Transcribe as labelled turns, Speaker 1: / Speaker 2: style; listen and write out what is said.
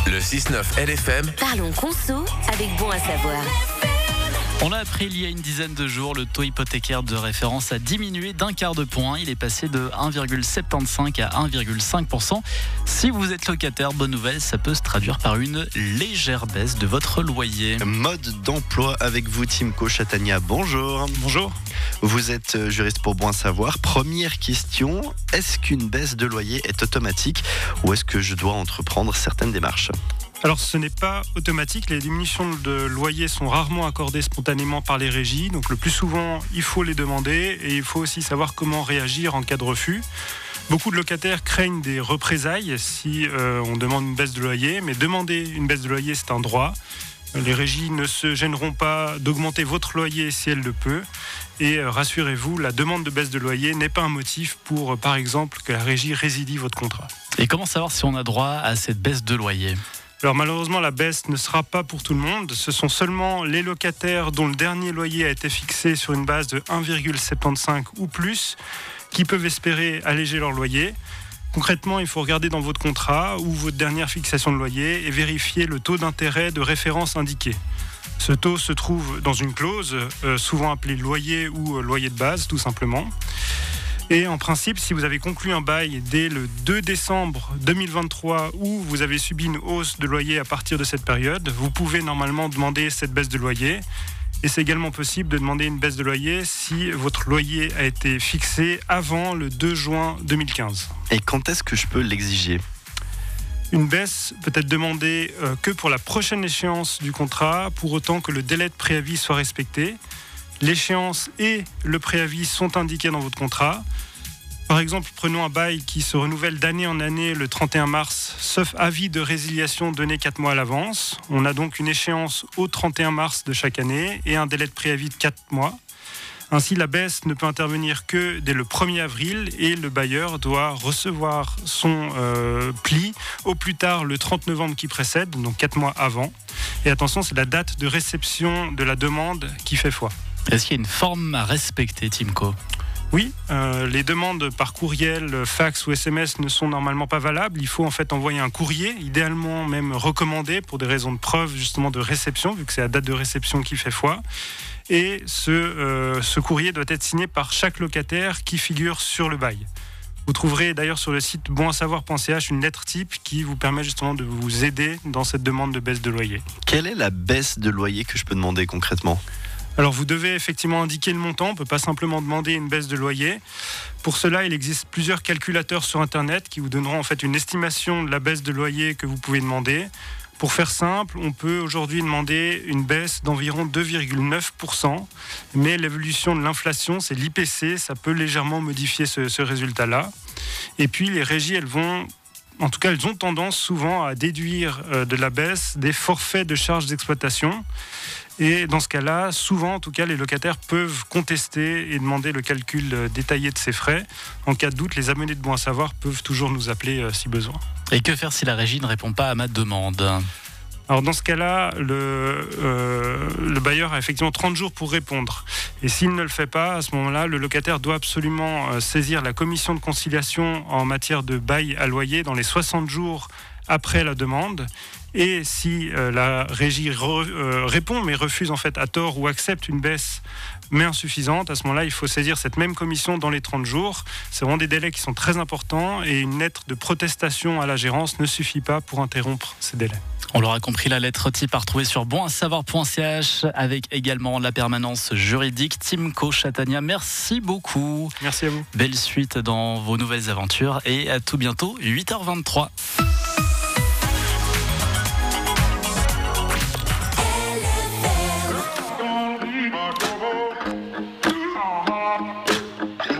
Speaker 1: Le 6-9 LFM.
Speaker 2: Parlons conso avec Bon à savoir.
Speaker 3: On l'a appris il y a une dizaine de jours, le taux hypothécaire de référence a diminué d'un quart de point. Il est passé de 1,75 à 1,5%. Si vous êtes locataire, bonne nouvelle, ça peut se traduire par une légère baisse de votre loyer.
Speaker 4: Mode d'emploi avec vous, Timko Chatagna. Bonjour.
Speaker 5: Bonjour.
Speaker 4: Vous êtes juriste pour Bon Savoir. Première question, est-ce qu'une baisse de loyer est automatique ou est-ce que je dois entreprendre certaines démarches ?
Speaker 5: Alors ce n'est pas automatique, les diminutions de loyer sont rarement accordées spontanément par les régies, donc le plus souvent il faut les demander et il faut aussi savoir comment réagir en cas de refus. Beaucoup de locataires craignent des représailles si on demande une baisse de loyer, mais demander une baisse de loyer c'est un droit. Les régies ne se gêneront pas d'augmenter votre loyer si elles le peuvent. Et rassurez-vous, la demande de baisse de loyer n'est pas un motif pour, par exemple, que la régie résidie votre contrat.
Speaker 3: Et comment savoir si on a droit à cette baisse de loyer ?
Speaker 5: Alors malheureusement, la baisse ne sera pas pour tout le monde. Ce sont seulement les locataires dont le dernier loyer a été fixé sur une base de 1,75 ou plus qui peuvent espérer alléger leur loyer. Concrètement, il faut regarder dans votre contrat ou votre dernière fixation de loyer et vérifier le taux d'intérêt de référence indiqué. Ce taux se trouve dans une clause, souvent appelée loyer ou loyer de base, tout simplement. Et en principe, si vous avez conclu un bail dès le 2 décembre 2023 ou vous avez subi une hausse de loyer à partir de cette période, vous pouvez normalement demander cette baisse de loyer. Et c'est également possible de demander une baisse de loyer si votre loyer a été fixé avant le 2 juin 2015.
Speaker 4: Et quand est-ce que je peux l'exiger ?
Speaker 5: Une baisse peut être demandée que pour la prochaine échéance du contrat, pour autant que le délai de préavis soit respecté. L'échéance et le préavis sont indiqués dans votre contrat. Par exemple, prenons un bail qui se renouvelle d'année en année le 31 mars, sauf avis de résiliation donné 4 mois à l'avance. On a donc une échéance au 31 mars de chaque année et un délai de préavis de 4 mois. Ainsi, la baisse ne peut intervenir que dès le 1er avril et le bailleur doit recevoir son pli au plus tard le 30 novembre qui précède, donc 4 mois avant. Et attention, c'est la date de réception de la demande qui fait foi.
Speaker 3: Est-ce qu'il y a une forme à respecter, Timko ?
Speaker 5: Oui, les demandes par courriel, fax ou SMS ne sont normalement pas valables. Il faut en fait envoyer un courrier, idéalement même recommandé pour des raisons de preuve justement de réception, vu que c'est la date de réception qui fait foi. Et ce courrier doit être signé par chaque locataire qui figure sur le bail. Vous trouverez d'ailleurs sur le site bonasavoir.ch une lettre type qui vous permet justement de vous aider dans cette demande de baisse de loyer.
Speaker 4: Quelle est la baisse de loyer que je peux demander concrètement ?
Speaker 5: Alors vous devez effectivement indiquer le montant, on ne peut pas simplement demander une baisse de loyer. Pour cela, il existe plusieurs calculateurs sur Internet qui vous donneront en fait une estimation de la baisse de loyer que vous pouvez demander. Pour faire simple, on peut aujourd'hui demander une baisse d'environ 2,9%, mais l'évolution de l'inflation, c'est l'IPC, ça peut légèrement modifier ce résultat-là. Et puis les régies, elles ont tendance souvent à déduire de la baisse des forfaits de charges d'exploitation. Et dans ce cas-là, souvent, en tout cas, les locataires peuvent contester et demander le calcul détaillé de ces frais. En cas de doute, les abonnés de Bon à Savoir peuvent toujours nous appeler si besoin.
Speaker 3: Et que faire si la régie ne répond pas à ma demande ?
Speaker 5: Alors dans ce cas-là, le bailleur a effectivement 30 jours pour répondre. Et s'il ne le fait pas, à ce moment-là, le locataire doit absolument saisir la commission de conciliation en matière de bail à loyer dans les 60 jours après la demande. Et si la régie répond mais refuse en fait à tort ou accepte une baisse mais insuffisante, à ce moment-là, il faut saisir cette même commission dans les 30 jours. C'est vraiment des délais qui sont très importants et une lettre de protestation à la gérance ne suffit pas pour interrompre ces délais.
Speaker 3: On l'aura compris, la lettre type à retrouver sur bonasavoir.ch avec également la permanence juridique. Timko Chatagna, merci beaucoup.
Speaker 5: Merci à vous.
Speaker 3: Belle suite dans vos nouvelles aventures et à tout bientôt, 8h23.